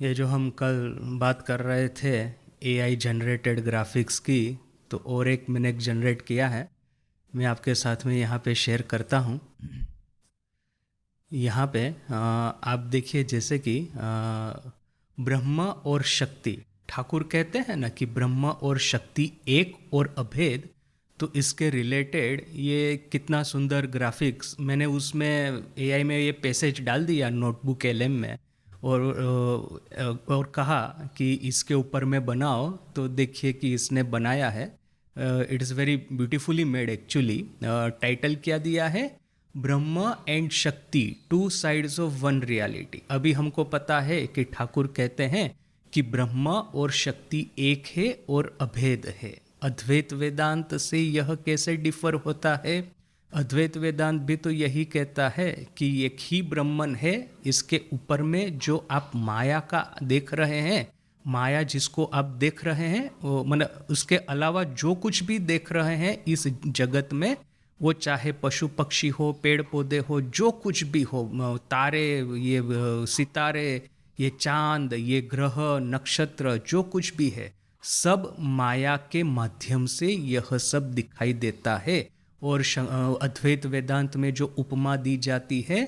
ये जो हम कल बात कर रहे थे एआई जनरेटेड ग्राफिक्स की, तो और एक मैंने एक जनरेट किया है। मैं आपके साथ में यहाँ पे शेयर करता हूँ। यहाँ पे आप देखिए, जैसे कि ब्रह्म और शक्ति, ठाकुर कहते हैं ना कि ब्रह्म और शक्ति एक और अभेद। तो इसके रिलेटेड ये कितना सुंदर ग्राफिक्स मैंने उसमें एआई में ये पैसेज डाल दिया नोटबुक एलएम में। और कहा कि इसके ऊपर में बनाओ, तो देखिए कि इसने बनाया है। It is very beautifully made actually. Title क्या दिया है? ब्रह्म एंड शक्ति, two sides of one reality. अभी हमको पता है कि ठाकुर कहते हैं कि ब्रह्म और शक्ति एक है और अभेद है। अद्वैत वेदांत से यह कैसे डिफर होता है? अद्वैत वेदांत भी तो यही कहता है कि एक ही ब्रह्मन है, इसके ऊपर में जो आप माया का देख रहे हैं, माया जिसको आप देख रहे हैं, वो मतलब उसके अलावा जो कुछ भी देख रहे हैं इस जगत में, वो चाहे पशु पक्षी हो, पेड़ पौधे हो, जो कुछ भी हो, तारे, ये सितारे, ये चांद, ये ग्रह, नक्षत्र, जो कुछ भी है, सब माया के माध्यम से यह सब दिखाई देता है। और अद्वैत वेदांत में जो उपमा दी जाती है,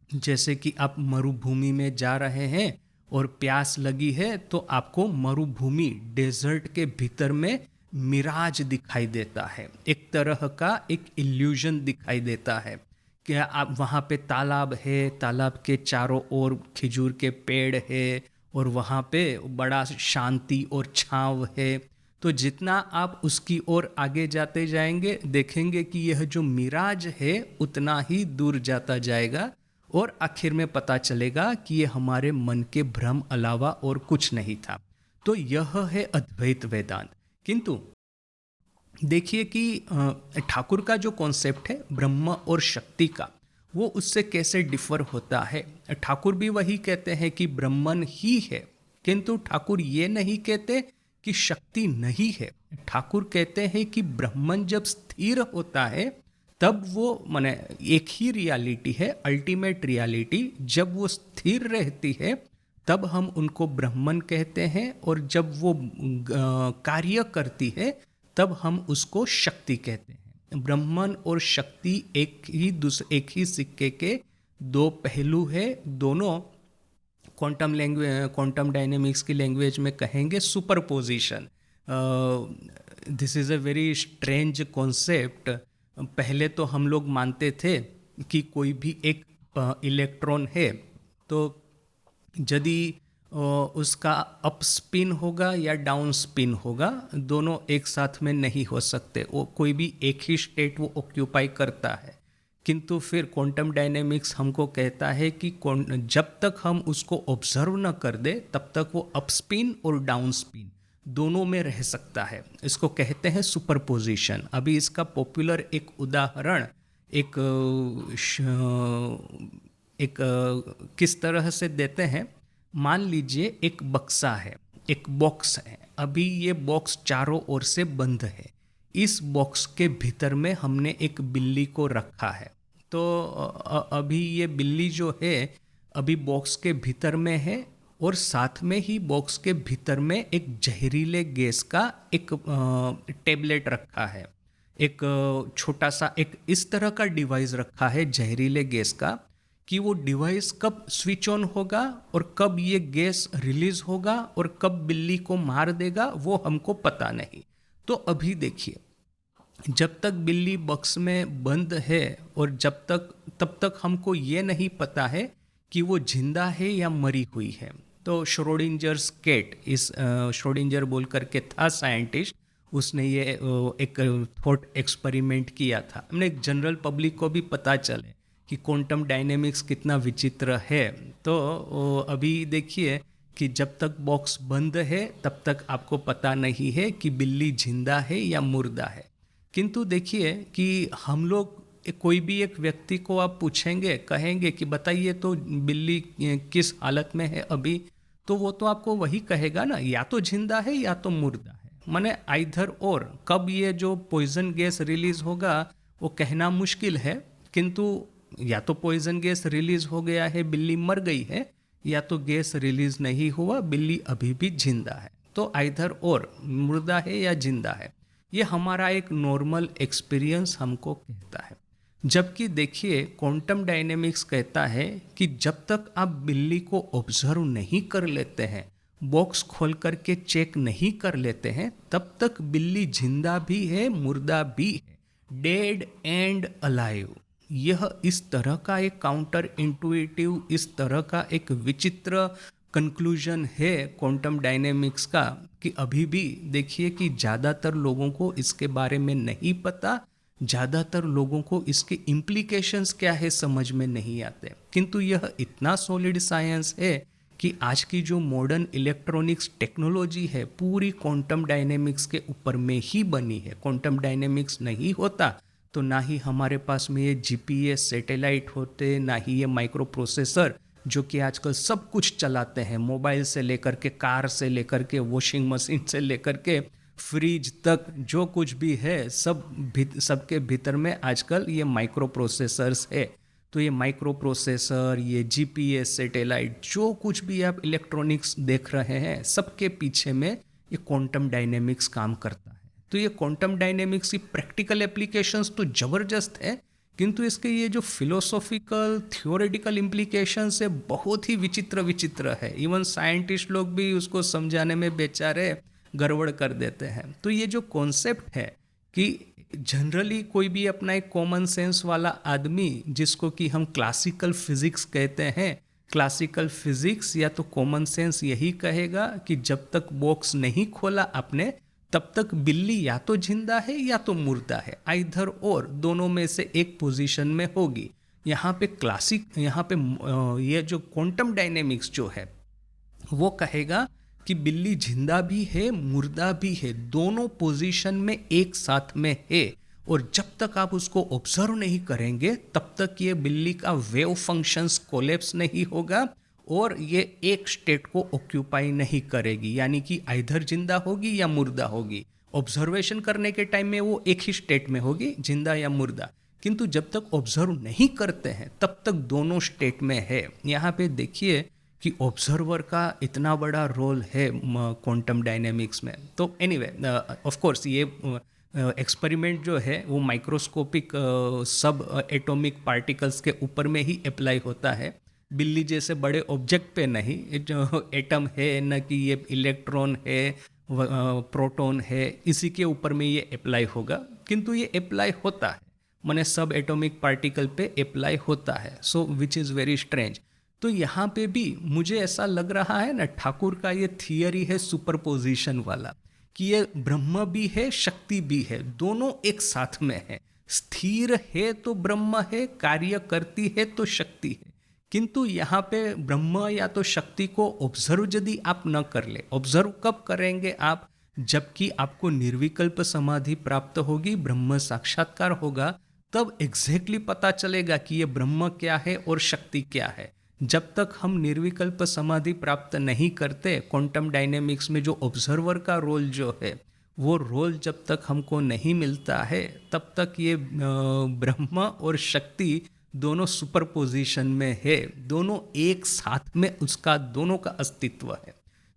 जैसे कि आप मरुभूमि में जा रहे हैं और प्यास लगी है, तो आपको मरुभूमि, डेजर्ट के भीतर में मिराज दिखाई देता है, एक तरह का एक इल्यूजन दिखाई देता है। क्या आप वहाँ पे तालाब है, तालाब के चारों ओर खिजूर के पेड़ है, और वहाँ पे बड़ा शांति और छांव है। तो जितना आप उसकी ओर आगे जाते जाएंगे, देखेंगे कि यह जो मिराज है उतना ही दूर जाता जाएगा, और आखिर में पता चलेगा कि ये हमारे मन के भ्रम अलावा और कुछ नहीं था। तो यह है अद्वैत वेदांत। किंतु देखिए कि ठाकुर का जो कॉन्सेप्ट है ब्रह्म और शक्ति का, वो उससे कैसे डिफर होता है। ठाकुर भी वही कहते हैं कि ब्रह्मन ही है, किंतु ठाकुर ये नहीं कहते कि शक्ति नहीं है। ठाकुर कहते हैं कि ब्रह्मन जब स्थिर होता है तब वो माने एक ही रियलिटी है, अल्टीमेट रियलिटी। जब वो स्थिर रहती है तब हम उनको ब्रह्मन कहते हैं, और जब वो कार्य करती है तब हम उसको शक्ति कहते हैं। ब्रह्मन और शक्ति एक ही सिक्के के दो पहलू है। दोनों क्वांटम डायनेमिक्स की लैंग्वेज में कहेंगे superposition. This is a very strange concept. पहले तो हम लोग मानते थे कि कोई भी एक इलेक्ट्रॉन है, तो यदि उसका अप स्पिन होगा या डाउन स्पिन होगा, दोनों एक साथ में नहीं हो सकते। वो कोई भी एक ही स्टेट वो ऑक्यूपाई करता है। किंतु फिर क्वांटम डायनेमिक्स हमको कहता है कि जब तक हम उसको ऑब्जर्व न कर दे तब तक वो अप स्पिन और डाउन स्पिन दोनों में रह सकता है। इसको कहते हैं सुपरपोजिशन। अभी इसका पॉपुलर एक उदाहरण किस तरह से देते हैं। मान लीजिए एक बक्सा है, एक बॉक्स है। अभी ये बॉक्स चारों ओर से बंद है। इस बॉक्स के भीतर में हमने एक बिल्ली को रखा है। तो अभी ये बिल्ली जो है अभी बॉक्स के भीतर में है, और साथ में ही बॉक्स के भीतर में एक जहरीले गैस का एक टेबलेट रखा है। एक छोटा सा एक इस तरह का डिवाइस रखा है जहरीले गैस का, कि वो डिवाइस कब स्विच ऑन होगा और कब ये गैस रिलीज होगा और कब बिल्ली को मार देगा, वो हमको पता नहीं। तो अभी देखिए, जब तक बिल्ली बक्स में बंद है और तब तक हमको ये नहीं पता है कि वो जिंदा है या मरी हुई है। तो श्रोडिंजर्स कैट, इस श्रोडिंजर बोल करके था साइंटिस्ट, उसने ये एक थॉट एक्सपेरिमेंट किया था। हमने एक जनरल पब्लिक को भी पता चले कि क्वांटम डायनेमिक्स कितना विचित्र है। तो अभी देखिए कि जब तक बॉक्स बंद है तब तक आपको पता नहीं है कि बिल्ली जिंदा है या मुर्दा है। किंतु देखिए कि हम लोग, कोई भी एक व्यक्ति को आप पूछेंगे, कहेंगे कि बताइए तो बिल्ली किस हालत में है अभी, तो वो तो आपको वही कहेगा ना, या तो जिंदा है या तो मुर्दा है। माने आइधर और। कब ये जो पॉइजन गैस रिलीज होगा वो कहना मुश्किल है, किंतु या तो पॉइजन गैस रिलीज हो गया है, बिल्ली मर गई है, या तो गैस रिलीज नहीं हुआ, बिल्ली अभी भी जिंदा है। तो आइधर और मुर्दा है या जिंदा है, ये हमारा एक नॉर्मल एक्सपीरियंस हमको कहता है। जबकि देखिए क्वांटम डायनेमिक्स कहता है कि जब तक आप बिल्ली को ऑब्जर्व नहीं कर लेते हैं, बॉक्स खोल करके चेक नहीं कर लेते हैं, तब तक बिल्ली जिंदा भी है, मुर्दा भी है, डेड एंड अलाइव। यह इस तरह का एक काउंटर इंटुइटिव, इस तरह का एक विचित्र कंक्लूजन है क्वांटम डायनेमिक्स का, कि अभी भी देखिए कि ज़्यादातर लोगों को इसके बारे में नहीं पता, ज़्यादातर लोगों को इसके इम्प्लीकेशंस क्या है समझ में नहीं आते। किंतु यह इतना सॉलिड साइंस है कि आज की जो मॉडर्न इलेक्ट्रॉनिक्स टेक्नोलॉजी है पूरी क्वांटम डायनेमिक्स के ऊपर में ही बनी है। क्वांटम डायनेमिक्स नहीं होता तो ना ही हमारे पास में ये जीपीएस सैटेलाइट होते, ना ही ये माइक्रो प्रोसेसर जो कि आजकल सब कुछ चलाते हैं, मोबाइल से लेकर के, कार से लेकर के, वॉशिंग मशीन से लेकर के, फ्रिज तक, जो कुछ भी है सबके भीतर में आजकल ये माइक्रो प्रोसेसर्स है। तो ये माइक्रो प्रोसेसर, ये जीपीएस सैटेलाइट, जो कुछ भी आप इलेक्ट्रॉनिक्स देख रहे हैं, सबके पीछे में ये क्वांटम डायनेमिक्स काम करता है। तो ये क्वांटम डायनेमिक्स की प्रैक्टिकल एप्लीकेशंस तो ज़बरदस्त है, किंतु इसके ये जो फिलोसॉफिकल थियोरेटिकल इम्प्लीकेशंस है बहुत ही विचित्र विचित्र है। इवन साइंटिस्ट लोग भी उसको समझाने में बेचारे गड़बड़ कर देते हैं। तो ये जो कॉन्सेप्ट है कि जनरली कोई भी अपना एक कॉमन सेंस वाला आदमी, जिसको कि हम क्लासिकल फिजिक्स कहते हैं, क्लासिकल फिजिक्स या तो कॉमन सेंस यही कहेगा कि जब तक बॉक्स नहीं खोला आपने, तब तक बिल्ली या तो जिंदा है या तो मुर्दा है, आइधर और दोनों में से एक पोजीशन में होगी। यहाँ पे ये जो क्वांटम डायनेमिक्स जो है वो कहेगा कि बिल्ली जिंदा भी है, मुर्दा भी है, दोनों पोजीशन में एक साथ में है। और जब तक आप उसको ऑब्जर्व नहीं करेंगे तब तक ये बिल्ली का वेव फंक्शंस कोलैप्स नहीं होगा और ये एक स्टेट को ऑक्यूपाई नहीं करेगी, यानी कि आइधर जिंदा होगी या मुर्दा होगी। ऑब्जर्वेशन करने के टाइम में वो एक ही स्टेट में होगी, जिंदा या मुर्दा। किंतु जब तक ऑब्जर्व नहीं करते हैं तब तक दोनों स्टेट में है। यहाँ पे देखिए कि ऑब्जर्वर का इतना बड़ा रोल है क्वांटम डायनेमिक्स में। तो एनीवे ऑफ कोर्स ये एक्सपेरिमेंट जो है वो माइक्रोस्कोपिक सब एटॉमिक पार्टिकल्स के ऊपर में ही अप्लाई होता है, बिल्ली जैसे बड़े ऑब्जेक्ट पे नहीं। जो एटम है न कि ये इलेक्ट्रॉन है, प्रोटॉन है, इसी के ऊपर में ये अप्लाई होगा। किंतु ये अप्लाई होता है, माने सब एटॉमिक पार्टिकल पे अप्लाई होता है। सो विच इज़ वेरी स्ट्रेंज। तो यहाँ पे भी मुझे ऐसा लग रहा है ना, ठाकुर का ये थियरी है सुपरपोजिशन वाला, कि ये ब्रह्म भी है शक्ति भी है, दोनों एक साथ में है। स्थिर है तो ब्रह्म है, कार्य करती है तो शक्ति है। किंतु यहाँ पे ब्रह्म या तो शक्ति को ऑब्जर्व यदि आप न कर ले, ऑब्जर्व कब करेंगे आप, जबकि आपको निर्विकल्प समाधि प्राप्त होगी, ब्रह्म साक्षात्कार होगा, तब एग्जैक्टली पता चलेगा कि ये ब्रह्म क्या है और शक्ति क्या है। जब तक हम निर्विकल्प समाधि प्राप्त नहीं करते, क्वांटम डायनेमिक्स में जो ऑब्जर्वर का रोल जो है वो रोल जब तक हमको नहीं मिलता है, तब तक ये ब्रह्म और शक्ति दोनों सुपरपोजिशन में है, दोनों एक साथ में उसका दोनों का अस्तित्व है।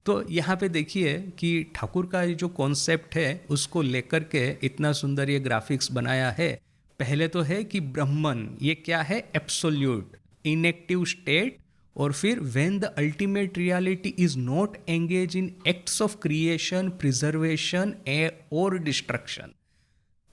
तो यहाँ पे देखिए कि ठाकुर का ये जो कॉन्सेप्ट है उसको लेकर के इतना सुंदर ये ग्राफिक्स बनाया है। पहले तो है कि ब्रह्मन ये क्या है, एब्सोल्यूट इनएक्टिव स्टेट, और फिर when the ultimate reality is not engage in acts of creation, preservation और destruction.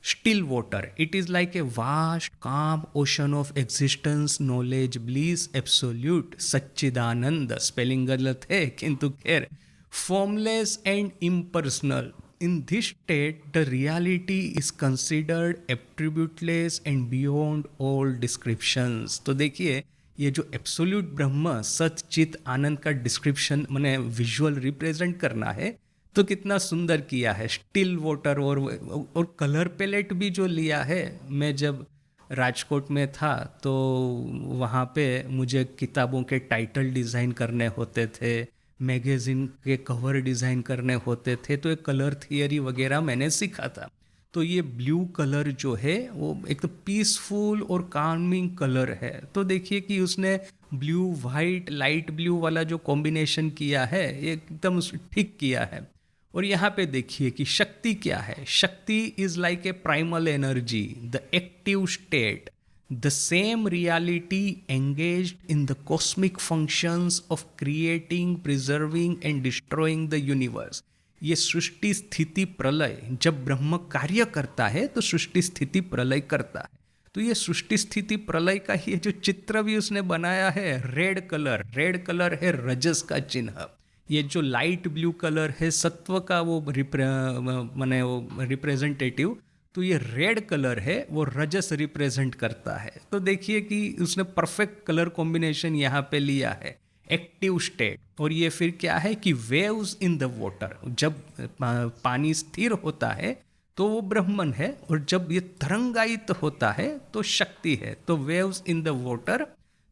Still water, it is like a vast calm ocean of existence, knowledge, bliss, absolute, Sachchidananda. Spelling गलत है किंतु खैर, formless and impersonal. In this state, the reality is considered attributeless and beyond all descriptions. तो देखिए ये जो absolute ब्रह्म सच चित आनंद का डिस्क्रिप्शन मैंने विजुअल रिप्रेजेंट करना है तो कितना सुंदर किया है। स्टिल वाटर और कलर पैलेट भी जो लिया है। मैं जब राजकोट में था तो वहाँ पे मुझे किताबों के टाइटल डिज़ाइन करने होते थे, मैगज़ीन के कवर डिज़ाइन करने होते थे, तो एक कलर थियरी वगैरह मैंने सीखा था। तो ये ब्लू कलर जो है वो एक तो पीसफुल और काल्मिंग कलर है। तो देखिए कि उसने ब्लू वाइट लाइट ब्लू वाला जो कॉम्बिनेशन किया है ये एकदम ठीक किया है। और यहाँ पे देखिए कि शक्ति क्या है। शक्ति is like A primal energy, the active state, the same reality engaged in the cosmic functions of creating, preserving and destroying the universe. ये सृष्टि स्थिति प्रलय, जब ब्रह्म कार्य करता है तो सृष्टि स्थिति प्रलय करता है। तो ये सृष्टि स्थिति प्रलय का ये जो चित्र भी उसने बनाया है, रेड कलर है रजस का चिन्ह। ये जो लाइट ब्लू कलर है सत्व का वो माने वो रिप्रेजेंटेटिव, तो ये रेड कलर है वो रजस रिप्रेजेंट करता है। तो देखिए कि उसने परफेक्ट कलर कॉम्बिनेशन यहाँ पे लिया है, एक्टिव स्टेट। और ये फिर क्या है कि वेव्स इन द वाटर, जब पानी स्थिर होता है तो वो ब्रह्मन है, और जब ये तरंगायित होता है तो शक्ति है। तो waves in the water,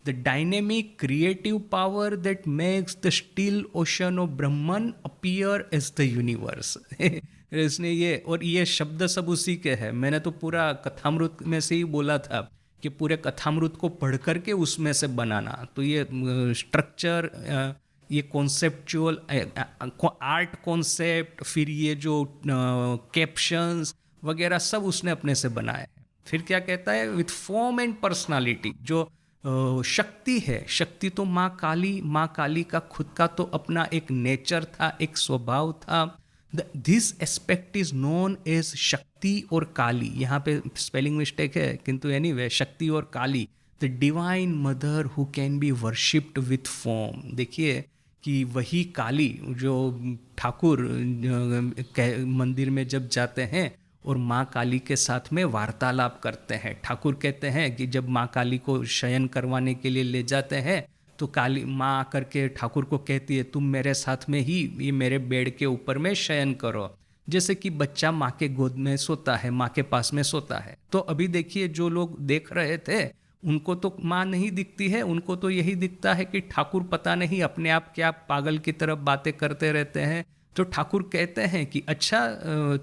the dynamic creative power that makes the still ocean of Brahman appear as the universe. इसने ये शब्द सब उसी के हैं। मैंने तो पूरा कथामृत में से ही बोला था कि पूरे कथामृत को पढ़ करके उसमें से बनाना। तो ये स्ट्रक्चर, ये कॉन्सेप्चुअल आर्ट कॉन्सेप्ट, फिर ये जो कैप्शंस वगैरह सब उसने अपने से बनाया है। फिर क्या कहता है, विथ फॉर्म एंड पर्सनालिटी। जो शक्ति है, शक्ति तो माँ काली का खुद का तो अपना एक नेचर था, एक स्वभाव था। This aspect is known as Shakti और काली। यहाँ पे स्पेलिंग मिस्टेक है, किंतु एनीवे शक्ति और Kali, the divine mother who can be worshipped with form. देखिए कि वही काली जो ठाकुर मंदिर में जब जाते हैं और माँ काली के साथ में वार्तालाप करते हैं। ठाकुर कहते हैं कि जब माँ काली को शयन करवाने के लिए ले जाते हैं तो काली माँ आकर के ठाकुर को कहती है, तुम मेरे साथ में ही ये मेरे बेड के ऊपर में शयन करो। जैसे कि बच्चा माँ के गोद में सोता है, माँ के पास में सोता है। तो अभी देखिए जो लोग देख रहे थे उनको तो माँ नहीं दिखती है, उनको तो यही दिखता है कि ठाकुर पता नहीं अपने आप क्या पागल की तरफ बातें करते रहते हैं। तो ठाकुर कहते हैं कि अच्छा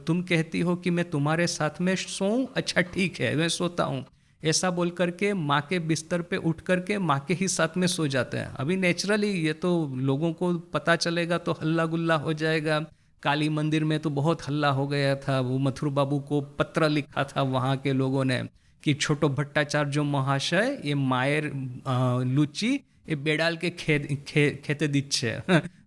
तुम कहती हो कि मैं तुम्हारे साथ में सोऊं, अच्छा ठीक है मैं सोता हूँ। ऐसा बोल करके माँ के बिस्तर पे उठ करके माँ के ही साथ में सो जाते हैं। अभी नेचुरली ये तो लोगों को पता चलेगा तो हल्ला गुल्ला हो जाएगा। काली मंदिर में तो बहुत हल्ला हो गया था। वो मथुर बाबू को पत्र लिखा था वहाँ के लोगों ने कि छोटो भट्टाचार्य महाशय ये मायर लुची ये बेडाल के खेते दिच्छे।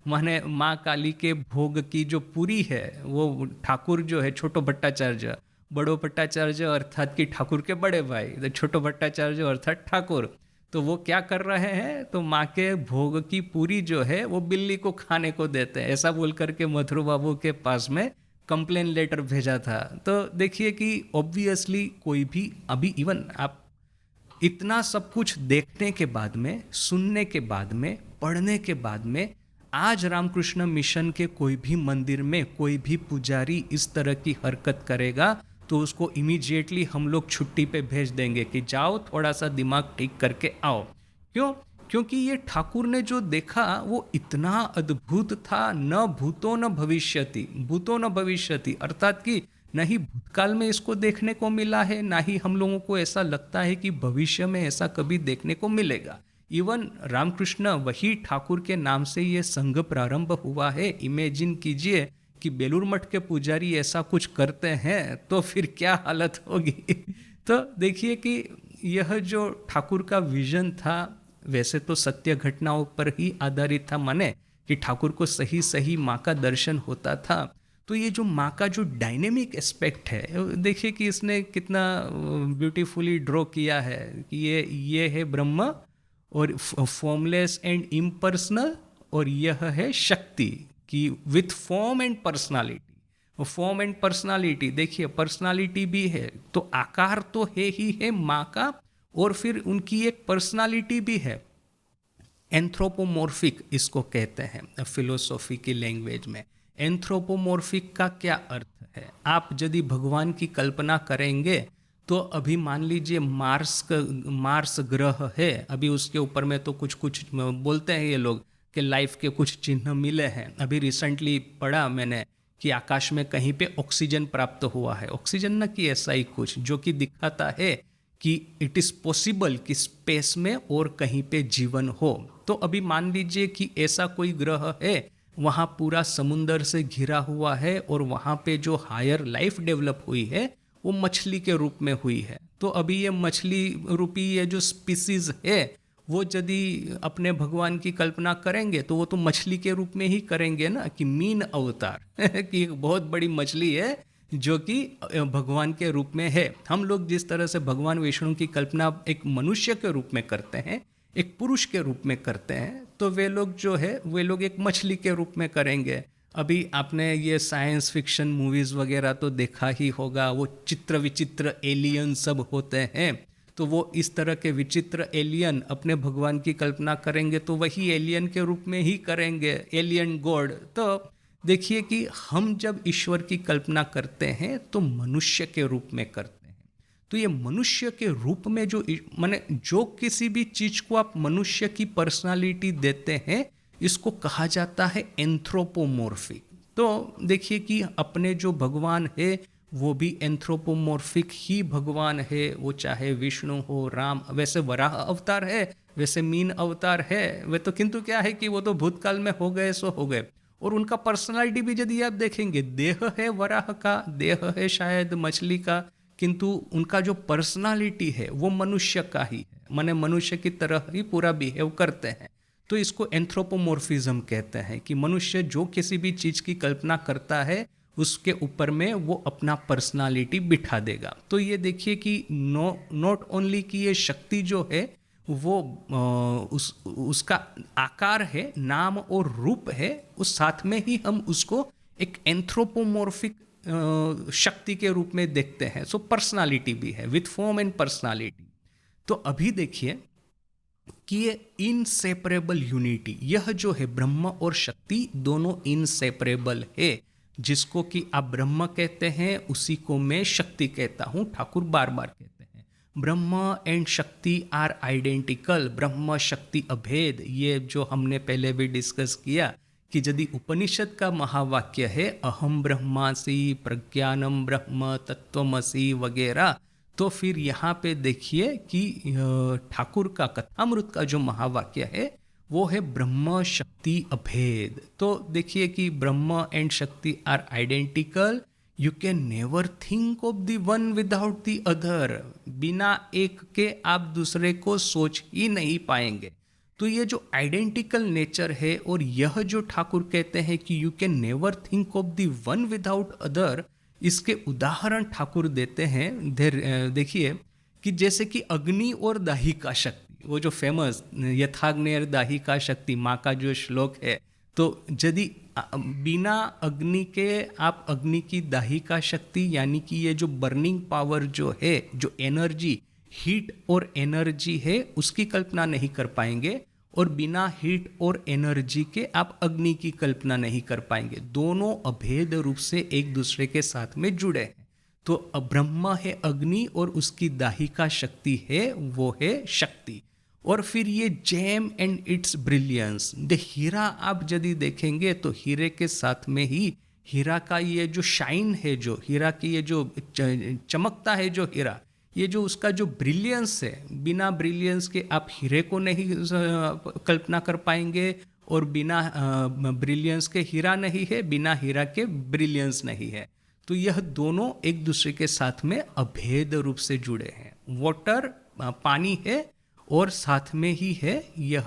माने माँ काली के भोग की जो पूरी है वो ठाकुर जो है छोटो भट्टाचार्य, बड़ो भट्टाचार्य अर्थात कि ठाकुर के बड़े भाई, तो छोटो भट्टाचार्य अर्थात ठाकुर, तो वो क्या कर रहे हैं, तो माँ के भोग की पूरी जो है वो बिल्ली को खाने को देते हैं। ऐसा बोल करके मथुर बाबू के पास में कंप्लेन लेटर भेजा था। तो देखिए कि ऑब्वियसली कोई भी अभी इवन आप इतना सब कुछ देखने के बाद में, सुनने के बाद में, पढ़ने के बाद में, आज रामकृष्ण मिशन के कोई भी मंदिर में कोई भी पुजारी इस तरह की हरकत करेगा तो उसको इमीडिएटली हम लोग छुट्टी पे भेज देंगे कि जाओ थोड़ा सा दिमाग ठीक करके आओ। क्यों? क्योंकि ये ठाकुर ने जो देखा वो इतना अद्भुत था। न भूतो न भविष्यति, भूतो न भविष्यति अर्थात कि न ही भूतकाल में इसको देखने को मिला है, ना ही हम लोगों को ऐसा लगता है कि भविष्य में ऐसा कभी देखने को मिलेगा। इवन रामकृष्ण वही ठाकुर के नाम से ये संघ प्रारंभ हुआ है। इमेजिन कीजिए कि बेलूर मठ के पुजारी ऐसा कुछ करते हैं तो फिर क्या हालत होगी। तो देखिए कि यह जो ठाकुर का विजन था वैसे तो सत्य घटनाओं पर ही आधारित था, माने कि ठाकुर को सही सही माँ का दर्शन होता था। तो ये जो माँ का जो डायनेमिक एस्पेक्ट है देखिए कि इसने कितना ब्यूटीफुली ड्रॉ किया है कि ये है ब्रह्म और फॉर्मलेस एंड इम्पर्सनल, और यह है शक्ति कि with form and personality. Form and personality देखिए, पर्सनालिटी भी है तो आकार तो है ही है माँ का, और फिर उनकी एक पर्सनालिटी भी है। एंथ्रोपोमॉर्फिक इसको कहते हैं फिलोसॉफी की लैंग्वेज में। एंथ्रोपोमॉर्फिक का क्या अर्थ है? आप यदि भगवान की कल्पना करेंगे तो अभी मान लीजिए मार्स ग्रह है, अभी उसके ऊपर में तो कुछ कुछ बोलते हैं ये लोग कि लाइफ के कुछ चिन्ह मिले हैं। अभी रिसेंटली पढ़ा मैंने कि आकाश में कहीं पे ऑक्सीजन प्राप्त हुआ है, ऑक्सीजन न कि ऐसा ही कुछ जो कि दिखाता है कि इट इज़ पॉसिबल कि स्पेस में और कहीं पे जीवन हो। तो अभी मान लीजिए कि ऐसा कोई ग्रह है, वहाँ पूरा समुंदर से घिरा हुआ है और वहाँ पे जो हायर लाइफ डेवलप हुई है वो मछली के रूप में हुई है। तो अभी ये मछली रूपी ये जो स्पीसीज है वो यदि अपने भगवान की कल्पना करेंगे तो वो तो मछली के रूप में ही करेंगे ना, कि मीन अवतार कि एक बहुत बड़ी मछली है जो कि भगवान के रूप में है। हम लोग जिस तरह से भगवान विष्णु की कल्पना एक मनुष्य के रूप में करते हैं, एक पुरुष के रूप में करते हैं, तो वे लोग जो है वे लोग एक मछली के रूप में करेंगे। अभी आपने ये साइंस फिक्शन मूवीज़ वगैरह तो देखा ही होगा, वो चित्र विचित्र एलियन सब होते हैं, तो वो इस तरह के विचित्र एलियन अपने भगवान की कल्पना करेंगे तो वही एलियन के रूप में ही करेंगे, एलियन गॉड। तो देखिए कि हम जब ईश्वर की कल्पना करते हैं तो मनुष्य के रूप में करते हैं। तो ये मनुष्य के रूप में जो माने जो किसी भी चीज़ को आप मनुष्य की पर्सनालिटी देते हैं, इसको कहा जाता है एंथ्रोपोमॉर्फिक। तो देखिए कि अपने जो भगवान है वो भी एंथ्रोपोमॉर्फिक ही भगवान है, वो चाहे विष्णु हो, राम, वैसे वराह अवतार है, वैसे मीन अवतार है, वे तो किंतु क्या है कि वो तो भूतकाल में हो गए सो हो गए। और उनका पर्सनालिटी भी यदि आप देखेंगे, देह है वराह का, देह है शायद मछली का, किंतु उनका जो पर्सनालिटी है वो मनुष्य का ही है, माने मनुष्य की तरह ही पूरा बिहेव करते हैं। तो इसको एंथ्रोपोमॉर्फिज्म कहते हैं कि मनुष्य जो किसी भी चीज़ की कल्पना करता है उसके ऊपर में वो अपना पर्सनालिटी बिठा देगा। तो ये देखिए कि नॉट ओनली कि ये शक्ति जो है वो उसका आकार है, नाम और रूप है, उस साथ में ही हम उसको एक एंथ्रोपोमॉर्फिक शक्ति के रूप में देखते हैं। सो पर्सनालिटी भी है, विथ फॉर्म एंड पर्सनालिटी। तो अभी देखिए कि ये इनसेपरेबल यूनिटी, यह जो है ब्रह्म और शक्ति दोनों इनसेपरेबल है। जिसको कि आप ब्रह्म कहते हैं उसी को मैं शक्ति कहता हूँ, ठाकुर बार बार कहते हैं ब्रह्म एंड शक्ति आर आइडेंटिकल, ब्रह्म शक्ति अभेद। ये जो हमने पहले भी डिस्कस किया कि यदि उपनिषद का महावाक्य है अहम ब्रह्मासि प्रज्ञानम ब्रह्म तत्वमसि वगैरह, तो फिर यहाँ पे देखिए कि ठाकुर का कथामृत का जो महावाक्य है वो है ब्रह्म शक्ति अभेद। तो देखिए कि Brahma and Shakti are identical, you can never think of the one without the other, बिना एक के आप दूसरे को सोच ही नहीं पाएंगे। तो ये जो आइडेंटिकल नेचर है, और यह जो ठाकुर कहते हैं कि you can never think of the one without other, इसके उदाहरण ठाकुर देते हैं। देखिए कि जैसे कि अग्नि और दाहिका शक्ति, वो जो फेमस यथाग्नेर दाहिका शक्ति माँ का जो श्लोक है, तो यदि बिना अग्नि के आप अग्नि की दाहिका शक्ति यानी कि ये जो बर्निंग पावर जो है, जो एनर्जी, हीट और एनर्जी है, उसकी कल्पना नहीं कर पाएंगे, और बिना हीट और एनर्जी के आप अग्नि की कल्पना नहीं कर पाएंगे। दोनों अभेद रूप से एक दूसरे के साथ में जुड़े हैं। तो ब्रह्म है अग्नि और उसकी दाहिका शक्ति है वो है शक्ति। और फिर ये gem and its brilliance, the हीरा आप यदि देखेंगे तो हीरे के साथ में ही हीरा का ये जो शाइन है, जो हीरा की ये जो चमकता है जो हीरा, ये जो उसका जो ब्रिलियंस है, बिना ब्रिलियंस के आप हीरे को नहीं कल्पना कर पाएंगे, और बिना ब्रिलियंस के हीरा नहीं है, बिना हीरा के ब्रिलियंस नहीं है। तो यह दोनों एक दूसरे के साथ में अभेद रूप से जुड़े हैं। वाटर पानी है, और साथ में ही है यह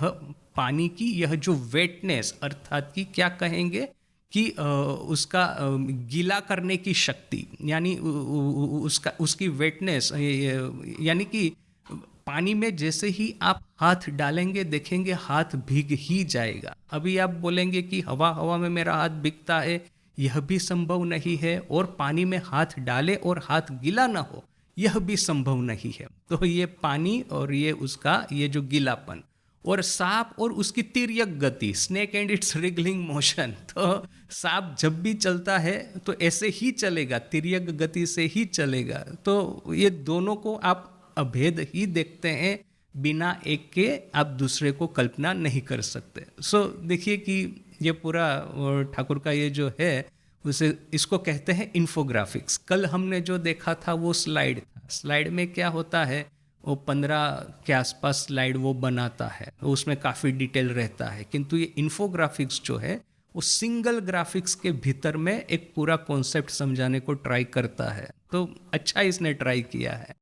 पानी की यह जो वेटनेस, अर्थात कि क्या कहेंगे कि उसका गीला करने की शक्ति, यानी उसकी वेटनेस, यानी कि पानी में जैसे ही आप हाथ डालेंगे देखेंगे हाथ भीग ही जाएगा। अभी आप बोलेंगे कि हवा में मेरा हाथ भीगता है, यह भी संभव नहीं है, और पानी में हाथ डाले और हाथ गीला ना हो, यह भी संभव नहीं है। तो ये पानी और ये उसका ये जो गीलापन, और सांप और उसकी तिर्यक गति, snake and it's wriggling motion, तो सांप जब भी चलता है तो ऐसे ही चलेगा, तिर्यक गति से ही चलेगा। तो ये दोनों को आप अभेद ही देखते हैं, बिना एक के आप दूसरे को कल्पना नहीं कर सकते। सो देखिए कि ये पूरा ठाकुर का ये जो है उसे इसको कहते हैं इन्फोग्राफिक्स। कल हमने जो देखा था वो स्लाइड था। स्लाइड में क्या होता है, वो 15 के आसपास स्लाइड वो बनाता है, उसमें काफ़ी डिटेल रहता है, किंतु ये इन्फोग्राफिक्स जो है वो सिंगल ग्राफिक्स के भीतर में एक पूरा कॉन्सेप्ट समझाने को ट्राई करता है। तो अच्छा इसने ट्राई किया है।